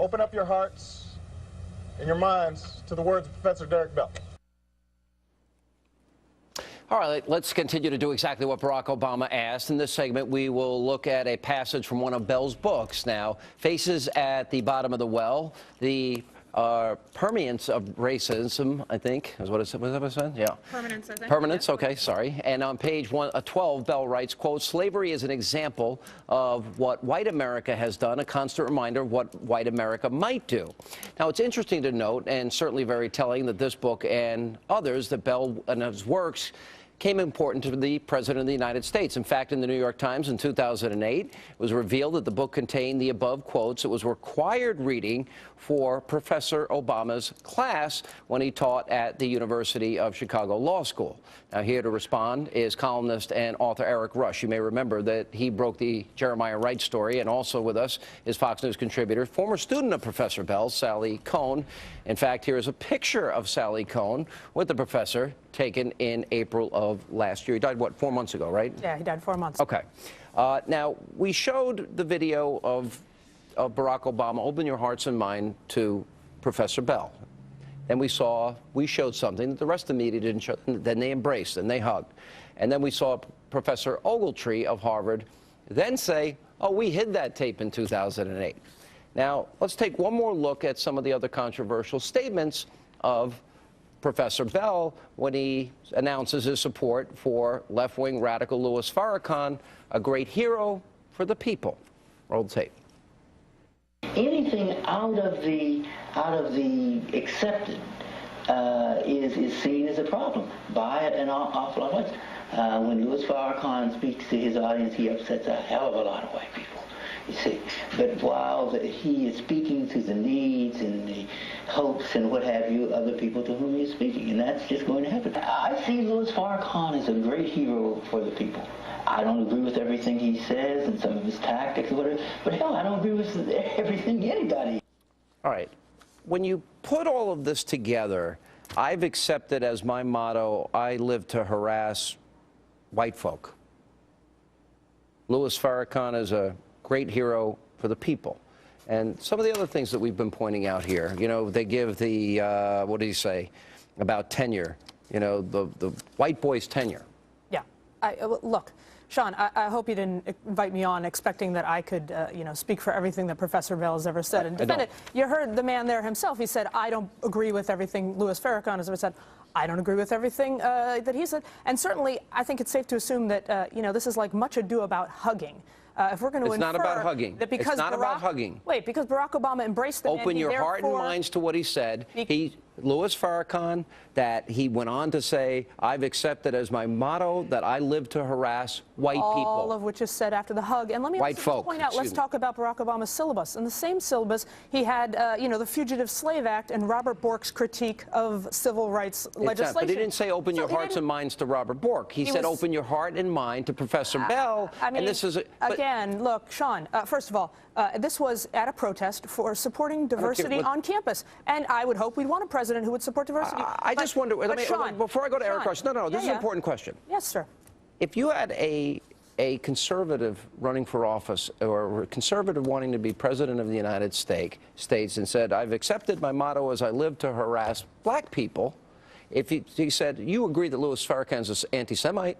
open up your hearts and your minds to the words of Professor Derek Bell. All right, let's continue to do exactly what Barack Obama asked. In this segment, we will look at a passage from one of Bell's books. Now, Faces at the Bottom of the Well, the permanence of racism, I think, is what it said. Was that what it said? Yeah. Permanence, I think. Permanence, okay, sorry. And on page 12, Bell writes, quote, slavery is an example of what white America has done, a constant reminder of what white America might do. Now, it's interesting to note, and certainly very telling, that this book and others that Bell and his works came important to the President of the United States. In fact, in the New York Times in 2008, it was revealed that the book contained the above quotes. It was required reading for Professor Obama's class when he taught at the University of Chicago Law School. Now, here to respond is columnist and author Eric Rush. You may remember that he broke the Jeremiah Wright story, and also with us is Fox News contributor, former student of Professor Bell, Sally Cohn. In fact, here is a picture of Sally Cohn with the professor taken in April of last year. He died, what, 4 months ago, right? Yeah, he died 4 months. Okay. Now, we showed the video of Barack Obama, open your hearts and mind, to Professor Bell. Then we showed something that the rest of the media didn't show. Then they embraced and they hugged. And then we saw Professor Ogletree of Harvard then say, oh, we hid that tape in 2008. Now, let's take one more look at some of the other controversial statements of Professor Bell when he announces his support for left-wing radical Louis Farrakhan, a great hero for the people. Roll the tape. Anything out of the accepted is seen as a problem by an awful lot of us. When Louis Farrakhan speaks to his audience, he upsets a hell of a lot of white people, you see. But while he is speaking to the needs and the hopes and what have you, other people to whom he is speaking, and that's just going to happen. I see Louis Farrakhan as a great hero for the people. I don't agree with everything he says and some of his tactics or whatever, but hell, I don't agree with everything anybody. All right. When you put all of this together, I've accepted as my motto, I live to harass white folk. Louis Farrakhan is a great hero for the people. And some of the other things that we've been pointing out here, you know, they give the, what did he say, about tenure, you know, the white boy's tenure. Yeah. Look, Sean, I hope you didn't invite me on expecting that I could, you know, speak for everything that Professor Bell has ever said and defend it. You heard the man there himself. He said, I don't agree with everything Louis Farrakhan has ever said. I don't agree with everything that he said. And certainly, I think it's safe to assume that, you know, this is like much ado about hugging. If we're going to infer not about hugging. That because it's not about hugging. Wait, because Barack Obama embraced the man, open your heart and minds to what he said. Louis Farrakhan, that he went on to say, I've accepted as my motto that I live to harass white people. All of which is said after the hug. And let me also point out, let's talk about Barack Obama's syllabus. In the same syllabus, he had, you know, the Fugitive Slave Act and Robert Bork's critique of civil rights legislation. But he didn't say open your hearts and minds to Robert Bork. He said open your heart and mind to Professor Bell. I mean, and this is again, look, Sean, first of all, this was at a protest for supporting diversity on campus. And I would hope we'd want a president who would support diversity. I just wonder, Sean, before I go to Eric Rush, no, this is an important question. Yes, sir. If you had a conservative running for office or a conservative wanting to be president of the United States and said, I've accepted my motto as I live to harass black people, if he said, you agree that Louis Farrakhan's an anti-Semite,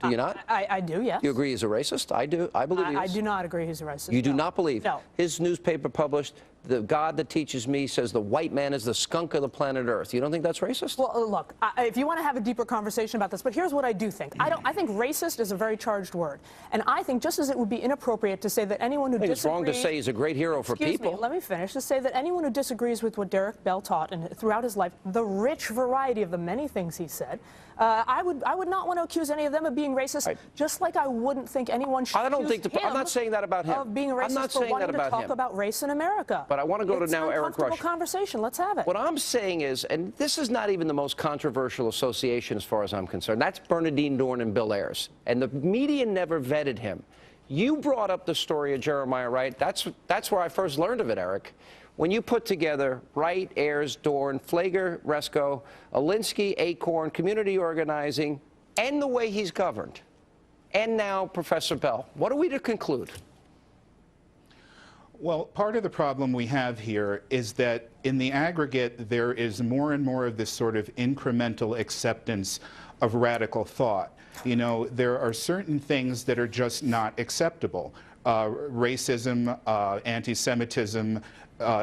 do you not? I do, yes. You agree he's a racist? I do. I believe he is. I do not agree he's a racist. You do not believe? No. His newspaper published, the God that teaches me says the white man is the skunk of the planet Earth. You don't think that's racist? Well, look, if you want to have a deeper conversation about this, but here's what I do think. I think racist is a very charged word. And I think just as it would be inappropriate to say that anyone who disagrees... It's wrong to say he's a great hero for people. Excuse me, let me finish. To say that anyone who disagrees with what Derek Bell taught and throughout his life, the rich variety of the many things he said, I would not want to accuse any of them of being racist, just like I wouldn't think anyone should accuse him I'm not saying that about him. Of being racist. I'm not for saying wanting that about to talk him. about race in America. But I want to go to now Eric Rush. Conversation. Let's have it. What I'm saying is, and this is not even the most controversial association as far as I'm concerned, that's Bernardine Dorn and Bill Ayers. And the media never vetted him. You brought up the story of Jeremiah Wright. That's where I first learned of it, Eric. When you put together Wright, Ayers, Dorn, Flager, Resco, Alinsky, Acorn, community organizing, and the way he's governed, and now Professor Bell, what are we to conclude? Well, part of the problem we have here is that in the aggregate, there is more and more of this sort of incremental acceptance of radical thought. You know, there are certain things that are just not acceptable. Racism, anti-Semitism,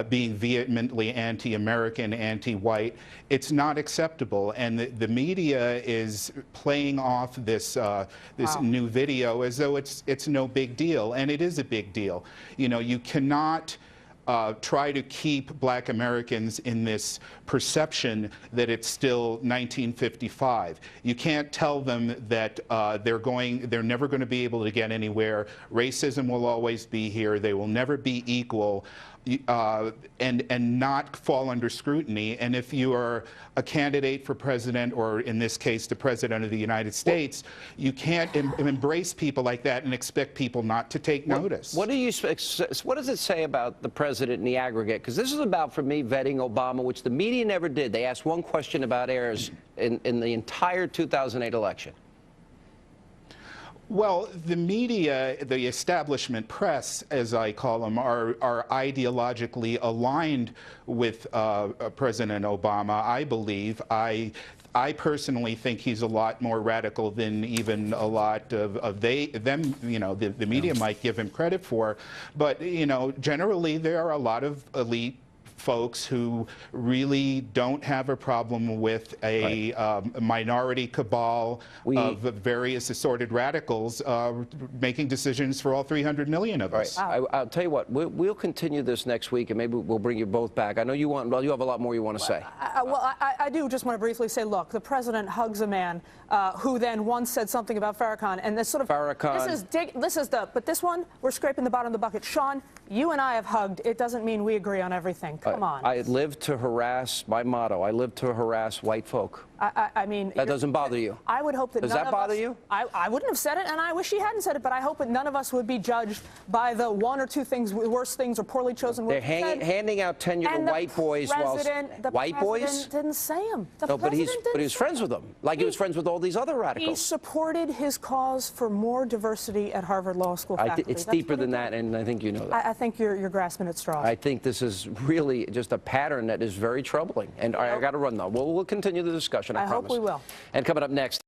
being vehemently anti-American, anti-white, it's not acceptable. And the media is playing off this this new video as though it's no big deal, and it is a big deal. You know, you cannot try to keep black Americans in this perception that it's still 1955. You can't tell them that they're never going to be able to get anywhere. Racism will always be here. They will never be equal. And not fall under scrutiny. And if you are a candidate for president, or in this case, the president of the United States, you can't embrace people like that and expect people not to take notice. What does it say about the president in the aggregate? Because this is about, for me, vetting Obama, which the media never did. They asked one question about Ayers in the entire 2008 election. Well, the media, the establishment press, as I call them, are ideologically aligned with President Obama, I believe. I personally think he's a lot more radical than even a lot of them, you know, the media might give him credit for. But, you know, generally there are a lot of elite folks who really don't have a problem with a minority cabal of various assorted radicals making decisions for all 300 million of us. I'll tell you what, we'll continue this next week, and maybe we'll bring you both back. I know you want, well, you have a lot more you want to say. I do just want to briefly say, look, the president hugs a man who then once said something about Farrakhan, and this sort of, but this one, we're scraping the bottom of the bucket. Sean, you and I have hugged. It doesn't mean we agree on everything. Come on. I live to harass, my motto, I live to harass white folk. I mean, that doesn't bother you? I would hope that Does that bother you? I wouldn't have said it, and I wish he hadn't said it, but I hope that none of us would be judged by the one or two things, worst things or poorly chosen words. They're handing out tenure to white boys while white boys didn't say him. No, but he was friends with them, like he was friends with all these other radicals. He supported his cause for more diversity at Harvard Law School faculty. It's deeper than that, and I think you know that. I think you're grasping at straws. I think this is really just a pattern that is very troubling, and I got to run though. We'll continue the discussion. I promise. I hope we will. And coming up next.